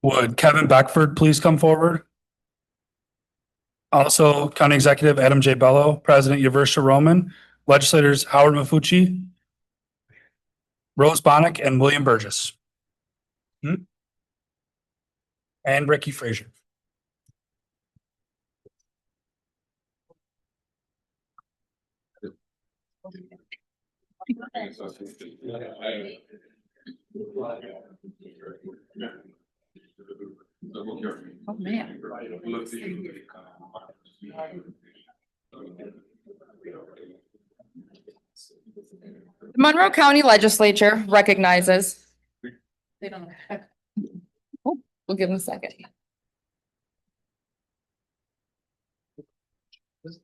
Would Kevin Beckford please come forward? Also, County Executive Adam J. Bello, President Yaversha Roman, Legislators Howard Mafucci, Rose Bonnick, and William Burgess. And Ricky Frazier. Oh, man. The Monroe County Legislature recognizes. Oh, we'll give them a second.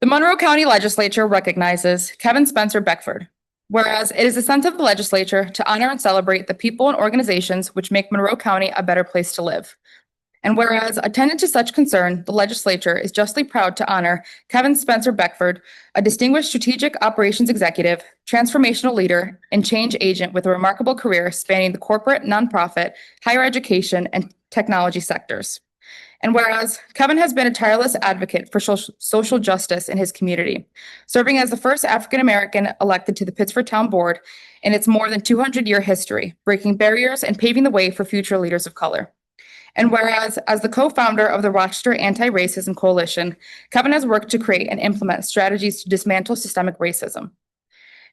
The Monroe County Legislature recognizes Kevin Spencer Beckford. Whereas it is the sense of the legislature to honor and celebrate the people and organizations which make Monroe County a better place to live. And whereas attendant to such concern, the legislature is justly proud to honor Kevin Spencer Beckford, a distinguished strategic operations executive, transformational leader, and change agent with a remarkable career spanning the corporate, nonprofit, higher education, and technology sectors. And whereas Kevin has been a tireless advocate for social justice in his community, serving as the first African-American elected to the Pittsford Town Board in its more than 200-year history, breaking barriers and paving the way for future leaders of color. And whereas, as the co-founder of the Rochester Anti-Racism Coalition, Kevin has worked to create and implement strategies to dismantle systemic racism.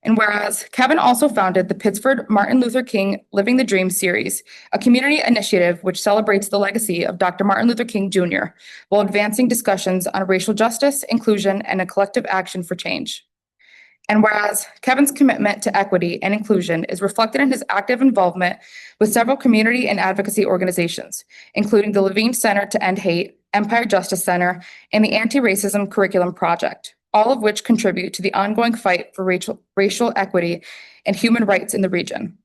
And whereas Kevin also founded the Pittsford Martin Luther King Living the Dream series, a community initiative which celebrates the legacy of Dr. Martin Luther King Jr., while advancing discussions on racial justice, inclusion, and a collective action for change. And whereas Kevin's commitment to equity and inclusion is reflected in his active involvement with several community and advocacy organizations, including the Levine Center to End Hate, Empire Justice Center, and the Anti-Racism Curriculum Project, all of which contribute to the ongoing fight for racial equity and human rights in the region.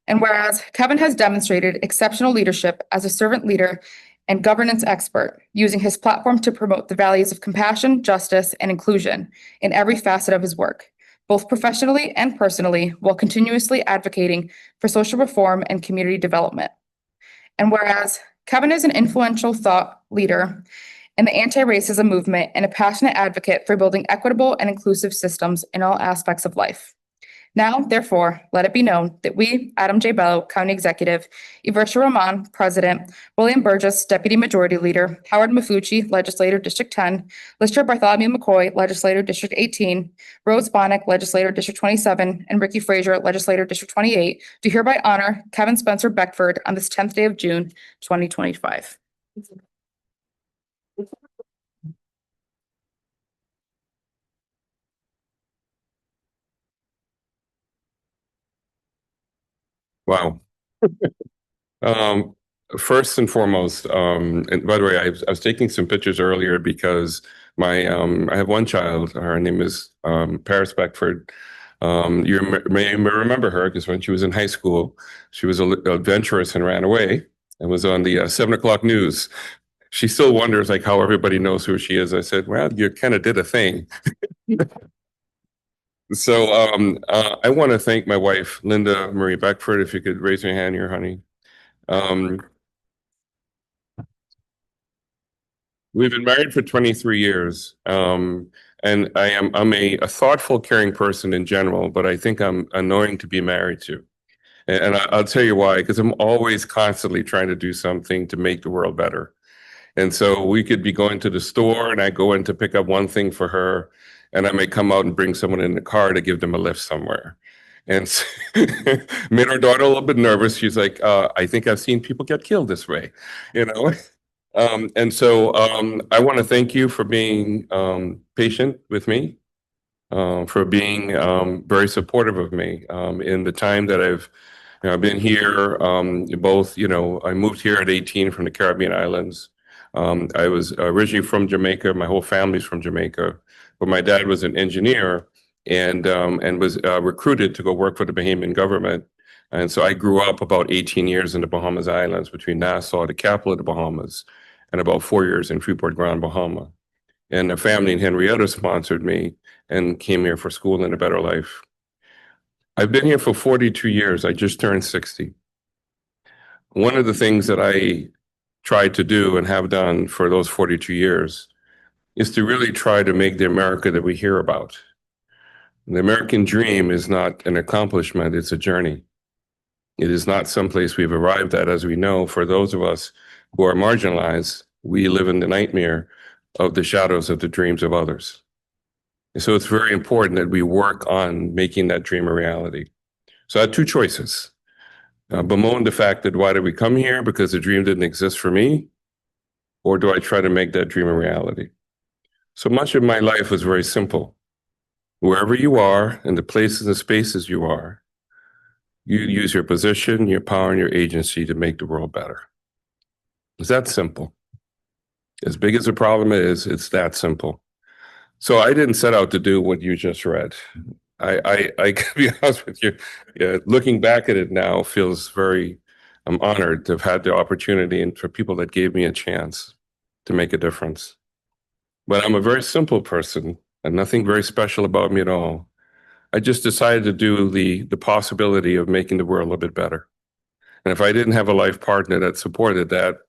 And whereas Kevin has demonstrated exceptional leadership as a servant leader and governance expert, using his platform to promote the values of compassion, justice, and inclusion in every facet of his work, both professionally and personally, while continuously advocating for social reform and community development. And whereas Kevin is an influential thought leader in the anti-racism movement and a passionate advocate for building equitable and inclusive systems in all aspects of life. Now, therefore, let it be known that we, Adam J. Bello, County Executive, Yaversha Roman, President, William Burgess, Deputy Majority Leader, Howard Mafucci, Legislator District 10, Lister Bartholomew McCoy, Legislator District 18, Rose Bonnick, Legislator District 27, and Ricky Frazier, Legislator District 28, do hereby honor Kevin Spencer Beckford on this 10th day of June, 2025. Wow. First and foremost, and by the way, I was taking some pictures earlier because I have one child. Her name is Paris Beckford. You may remember her because when she was in high school, she was adventurous and ran away and was on the 7 o'clock news. She still wonders like how everybody knows who she is. I said, well, you kind of did a thing. So I want to thank my wife, Linda Marie Beckford. If you could raise your hand here, honey. We've been married for 23 years. And I'm a thoughtful, caring person in general, but I think I'm annoying to be married to. And I'll tell you why, because I'm always constantly trying to do something to make the world better. And so we could be going to the store and I go in to pick up one thing for her, and I may come out and bring someone in the car to give them a lift somewhere. And so made our daughter a little bit nervous. She's like, I think I've seen people get killed this way, you know? And so I want to thank you for being patient with me, for being very supportive of me in the time that I've been here. Both, I moved here at 18 from the Caribbean islands. I was originally from Jamaica. My whole family's from Jamaica, but my dad was an engineer and was recruited to go work for the Bahamian government. And so I grew up about 18 years in the Bahamas Islands, between Nassau, the capital of the Bahamas, and about 4 years in Freeport, Grand Bahama. And a family in Henrietta sponsored me and came here for school and a better life. I've been here for 42 years. I just turned 60. One of the things that I tried to do and have done for those 42 years is to really try to make the America that we hear about. The American dream is not an accomplishment, it's a journey. It is not someplace we've arrived at. As we know, for those of us who are marginalized, we live in the nightmare of the shadows of the dreams of others. And so it's very important that we work on making that dream a reality. So I had two choices. Bemoan the fact that why did we come here? Because the dream didn't exist for me? Or do I try to make that dream a reality? So much of my life was very simple. Wherever you are, in the places and spaces you are, you use your position, your power, and your agency to make the world better. It's that simple. As big as the problem is, it's that simple. So I didn't set out to do what you just read. I can be honest with you, looking back at it now feels I'm honored to have had the opportunity and for people that gave me a chance to make a difference. But I'm a very simple person and nothing very special about me at all. I just decided to do the possibility of making the world a little bit better. And if I didn't have a life partner that supported that,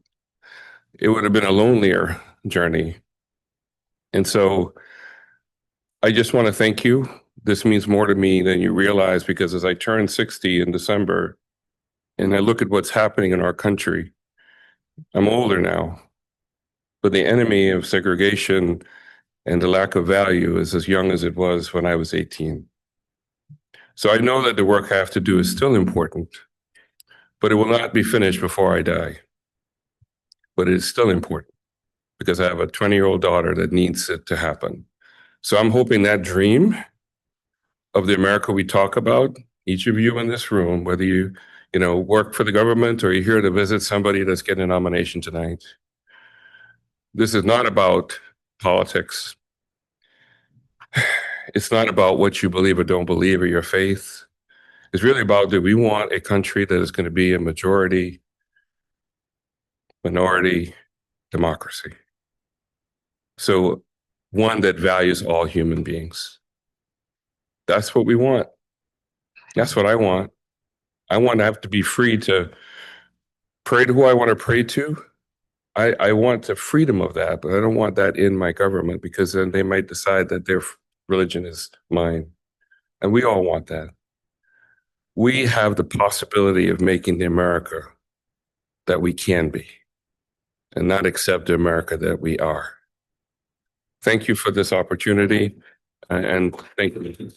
it would have been a lonelier journey. And so I just want to thank you. This means more to me than you realize, because as I turn 60 in December and I look at what's happening in our country, I'm older now, but the enemy of segregation and the lack of value is as young as it was when I was 18. So I know that the work I have to do is still important, but it will not be finished before I die. But it is still important because I have a 20-year-old daughter that needs it to happen. So I'm hoping that dream of the America we talk about, each of you in this room, whether you work for the government or you're here to visit somebody that's getting a nomination tonight, this is not about politics. It's not about what you believe or don't believe or your faith. It's really about, do we want a country that is going to be a majority, minority democracy? So one that values all human beings. That's what we want. That's what I want. I want to have to be free to pray to who I want to pray to. I want the freedom of that, but I don't want that in my government, because then they might decide that their religion is mine. And we all want that. We have the possibility of making the America that we can be and not accept the America that we are. Thank you for this opportunity, and thank you.